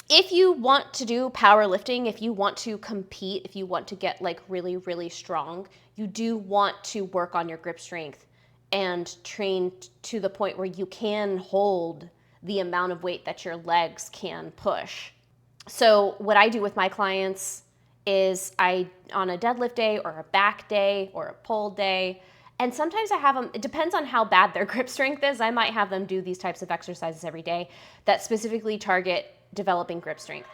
If you want to do powerlifting, if you want to compete, if you want to get like really, really strong, you do want to work on your grip strength and train to the point where you can hold the amount of weight that your legs can push. So what I do with my clients is on a deadlift day or a back day or a pull day, and sometimes I have them, it depends on how bad their grip strength is, I might have them do these types of exercises every day that specifically target developing grip strength.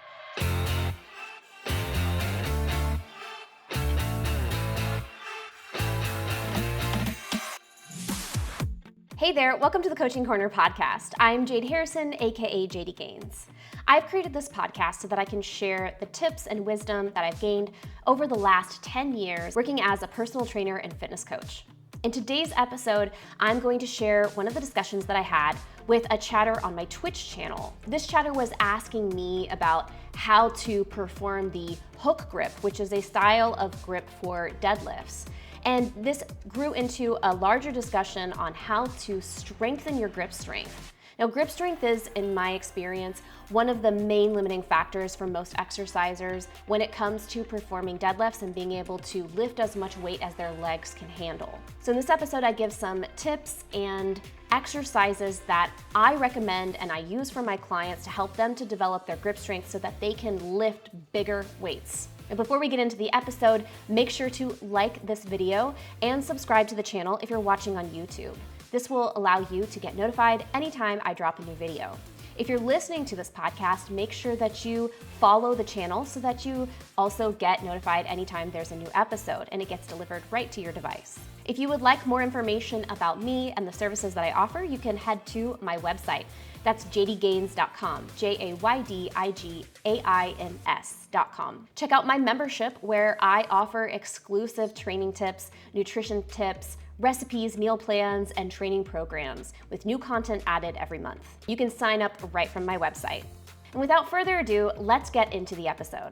Hey there, welcome to the Coaching Corner podcast. I'm Jade Harrison, aka Jaydigains. I've created this podcast so that I can share the tips and wisdom that I've gained over the last 10 years working as a personal trainer and fitness coach. In today's episode, I'm going to share one of the discussions that I had with a chatter on my Twitch channel. This chatter was asking me about how to perform the hook grip, which is a style of grip for deadlifts. And this grew into a larger discussion on how to strengthen your grip strength. Now, grip strength is, in my experience, one of the main limiting factors for most exercisers when it comes to performing deadlifts and being able to lift as much weight as their legs can handle. So in this episode, I give some tips and exercises that I recommend and I use for my clients to help them to develop their grip strength so that they can lift bigger weights. And before we get into the episode, make sure to like this video and subscribe to the channel if you're watching on YouTube. This will allow you to get notified anytime I drop a new video. If you're listening to this podcast, make sure that you follow the channel so that you also get notified anytime there's a new episode and it gets delivered right to your device. If you would like more information about me and the services that I offer, you can head to my website. That's jaydigains.com, jaydigains.com. Check out my membership where I offer exclusive training tips, nutrition tips, recipes, meal plans, and training programs with new content added every month. You can sign up right from my website. And without further ado, let's get into the episode.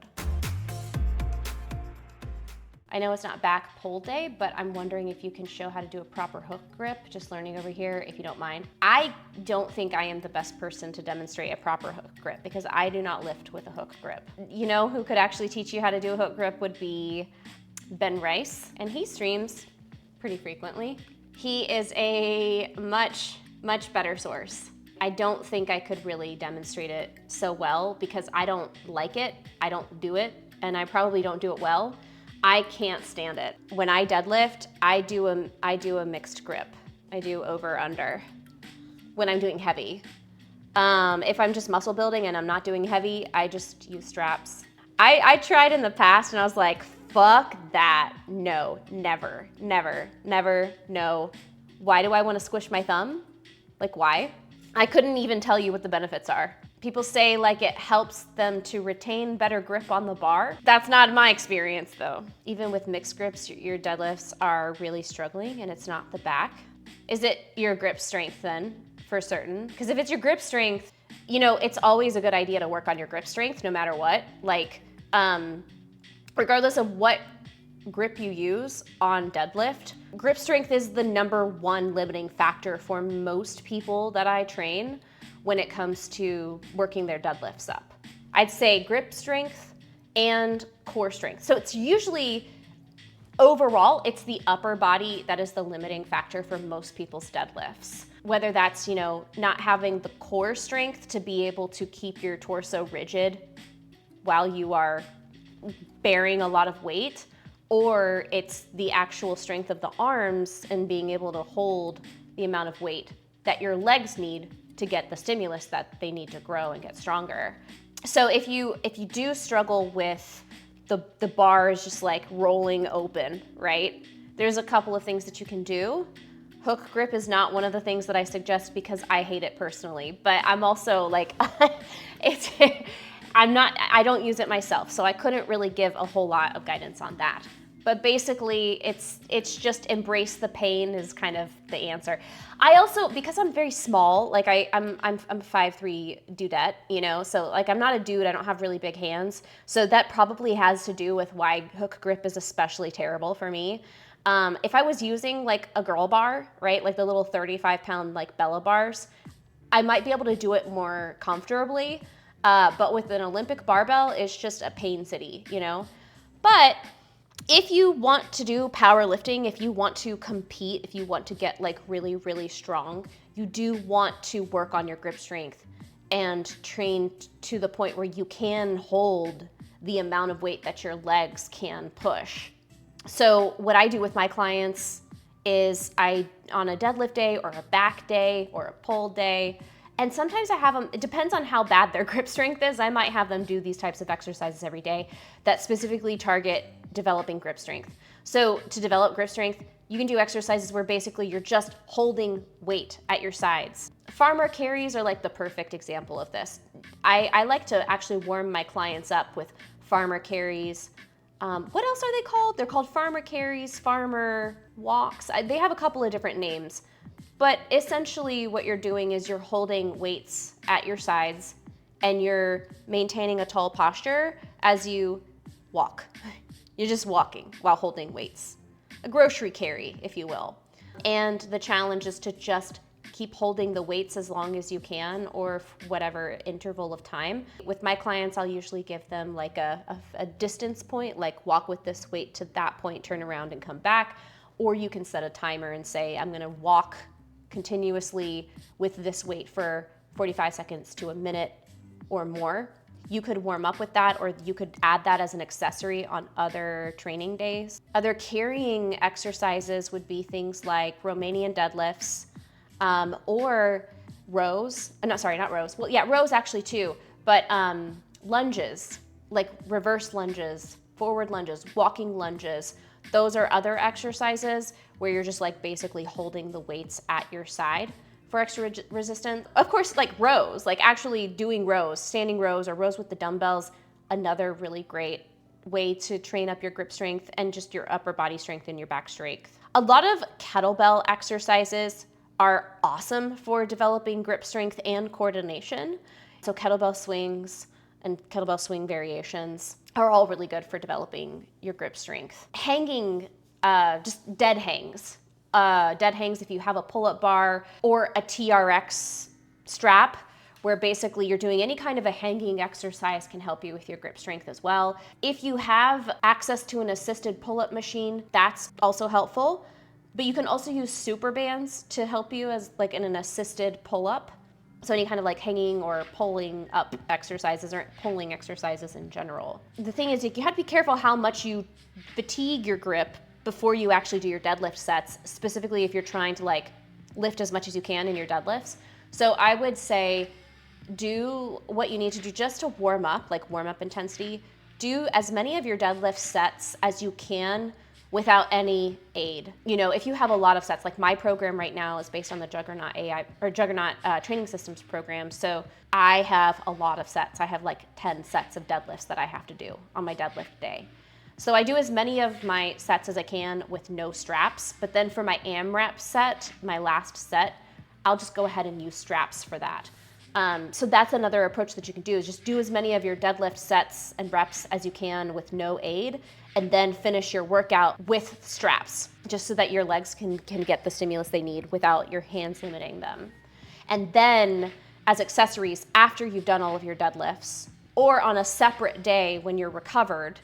I know it's not back pull day, but I'm wondering if you can show how to do a proper hook grip, just learning over here, if you don't mind. I don't think I am the best person to demonstrate a proper hook grip because I do not lift with a hook grip. You know who could actually teach you how to do a hook grip would be Ben Rice, and he streams pretty frequently. He is a much better source. I don't think I could really demonstrate it so well because I don't like it, I don't do it, and I probably don't do it well. I can't stand it. When I deadlift, I do a mixed grip. I do over under when I'm doing heavy. If I'm just muscle building and I'm not doing heavy, I just use straps. I tried in the past and I was like, fuck that. No, never, no. Why do I want to squish my thumb? Like, why? I couldn't even tell you what the benefits are. People say like it helps them to retain better grip on the bar. That's not my experience though. Even with mixed grips, your deadlifts are really struggling and it's not the back. Is it your grip strength then, for certain? Because if it's your grip strength, you know, it's always a good idea to work on your grip strength no matter what. Like, regardless of what grip you use on deadlift, grip strength is the #1 limiting factor for most people that I train when it comes to working their deadlifts up. I'd say grip strength and core strength. So it's usually, overall, it's the upper body that is the limiting factor for most people's deadlifts. Whether that's, you know, not having the core strength to be able to keep your torso rigid while you are bearing a lot of weight, or it's the actual strength of the arms and being able to hold the amount of weight that your legs need to get the stimulus that they need to grow and get stronger. So if you do struggle with the bars just like rolling open, right? There's a couple of things that you can do. Hook grip is not one of the things that I suggest because I hate it personally, but I'm also like, I don't use it myself, so I couldn't really give a whole lot of guidance on that. But basically, it's just embrace the pain is kind of the answer. I also, because I'm very small, like I'm 5'3" dudette, you know, so like I'm not a dude, I don't have really big hands, so that probably has to do with why hook grip is especially terrible for me. If I was using like a girl bar, right, like the little 35-pound like Bella bars, I might be able to do it more comfortably. But with an Olympic barbell, it's just a pain city, you know? But if you want to do powerlifting, if you want to compete, if you want to get like really, really strong, you do want to work on your grip strength and train to the point where you can hold the amount of weight that your legs can push. So what I do with my clients is on a deadlift day or a back day or a pull day, and sometimes I have them, it depends on how bad their grip strength is, I might have them do these types of exercises every day that specifically target developing grip strength. So to develop grip strength, you can do exercises where basically you're just holding weight at your sides. Farmer carries are like the perfect example of this. I like to actually warm my clients up with farmer carries. What else are they called? They're called farmer carries, farmer walks. They have a couple of different names. But essentially what you're doing is you're holding weights at your sides and you're maintaining a tall posture as you walk. You're just walking while holding weights. A grocery carry, if you will. And the challenge is to just keep holding the weights as long as you can, or whatever interval of time. With my clients, I'll usually give them like a distance point, like walk with this weight to that point, turn around and come back. Or you can set a timer and say, I'm gonna walk continuously with this weight for 45 seconds to a minute or more. You could warm up with that, or you could add that as an accessory on other training days. Other carrying exercises would be things like Romanian deadlifts, or rows. No, sorry, not rows. Well, yeah, rows actually too, but lunges, like reverse lunges, forward lunges, walking lunges. Those are other exercises where you're just like basically holding the weights at your side for extra resistance. Of course, like rows, like actually doing rows, standing rows or rows with the dumbbells, another really great way to train up your grip strength and just your upper body strength and your back strength. A lot of kettlebell exercises are awesome for developing grip strength and coordination. So kettlebell swings and kettlebell swing variations are all really good for developing your grip strength. Hanging, just dead hangs. Dead hangs if you have a pull-up bar or a TRX strap, where basically you're doing any kind of a hanging exercise, can help you with your grip strength as well. If you have access to an assisted pull-up machine, that's also helpful. But you can also use super bands to help you as like in an assisted pull-up. So any kind of like hanging or pulling up exercises, or pulling exercises in general. The thing is, you have to be careful how much you fatigue your grip before you actually do your deadlift sets, specifically if you're trying to like lift as much as you can in your deadlifts. So I would say do what you need to do just to warm up, like warm up intensity. Do as many of your deadlift sets as you can without any aid. You know, if you have a lot of sets, like my program right now is based on the Juggernaut Training Systems program. So I have a lot of sets. I have like 10 sets of deadlifts that I have to do on my deadlift day. So I do as many of my sets as I can with no straps, but then for my AMRAP set, my last set, I'll just go ahead and use straps for that. So that's another approach that you can do, is just do as many of your deadlift sets and reps as you can with no aid, and then finish your workout with straps, just so that your legs can get the stimulus they need without your hands limiting them. And then as accessories, after you've done all of your deadlifts, or on a separate day when you're recovered,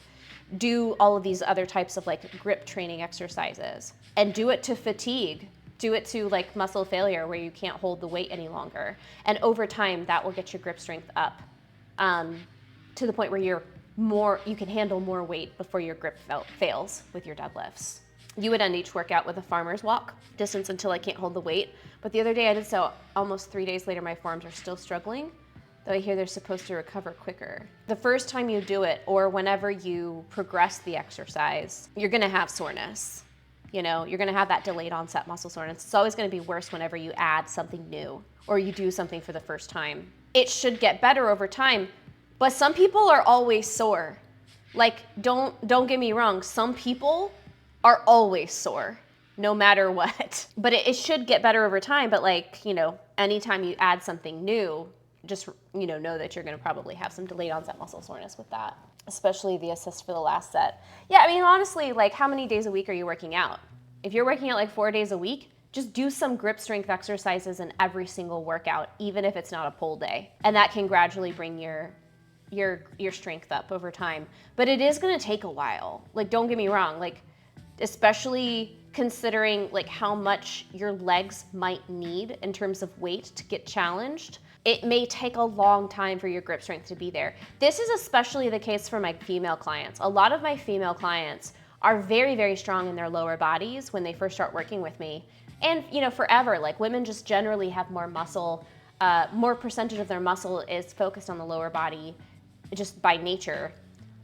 do all of these other types of like grip training exercises, and do it to fatigue. Do it to like muscle failure, where you can't hold the weight any longer. And over time, that will get your grip strength up to the point where you can handle more weight before your grip fails with your deadlifts. You would end each workout with a farmer's walk, distance until I can't hold the weight. But the other day I did so, almost 3 days later, my forearms are still struggling, though I hear they're supposed to recover quicker. The first time you do it, or whenever you progress the exercise, you're gonna have soreness. You know, you're gonna have that delayed onset muscle soreness. It's always gonna be worse whenever you add something new or you do something for the first time. It should get better over time, but some people are always sore. Like, don't get me wrong, some people are always sore, no matter what. But it should get better over time, but like, you know, anytime you add something new, just, you know that you're gonna probably have some delayed onset muscle soreness with that, especially the assist for the last set. Yeah, I mean, honestly, like how many days a week are you working out? If you're working out like 4 days a week, just do some grip strength exercises in every single workout, even if it's not a pull day. And that can gradually bring your strength up over time. But it is gonna take a while. Like, don't get me wrong, like, especially considering like how much your legs might need in terms of weight to get challenged. It may take a long time for your grip strength to be there. This is especially the case for my female clients. A lot of my female clients are very, very strong in their lower bodies when they first start working with me. And you know, forever, like women just generally have more muscle, more percentage of their muscle is focused on the lower body just by nature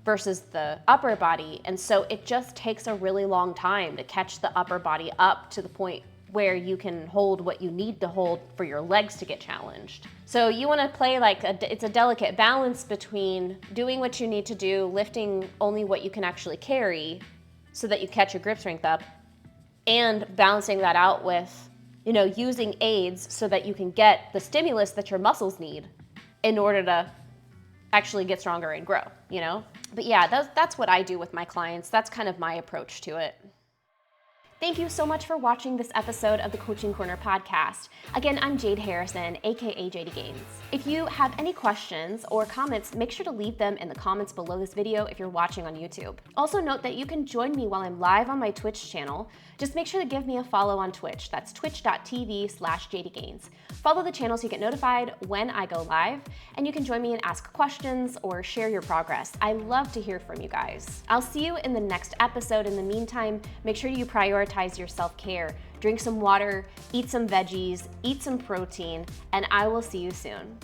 versus the upper body. And so it just takes a really long time to catch the upper body up to the point where you can hold what you need to hold for your legs to get challenged. So you wanna play like, it's a delicate balance between doing what you need to do, lifting only what you can actually carry so that you catch your grip strength up, and balancing that out with, you know, using aids so that you can get the stimulus that your muscles need in order to actually get stronger and grow, you know? But yeah, that's what I do with my clients. That's kind of my approach to it. Thank you so much for watching this episode of the Coaching Corner podcast. Again, I'm Jade Harrison, aka Jaydigains. If you have any questions or comments, make sure to leave them in the comments below this video if you're watching on YouTube. Also note that you can join me while I'm live on my Twitch channel. Just make sure to give me a follow on Twitch. That's twitch.tv/Jaydigains. Follow the channel so you get notified when I go live, and you can join me and ask questions or share your progress. I love to hear from you guys. I'll see you in the next episode. In the meantime, make sure you prioritize your self-care. Drink some water, eat some veggies, eat some protein, and I will see you soon.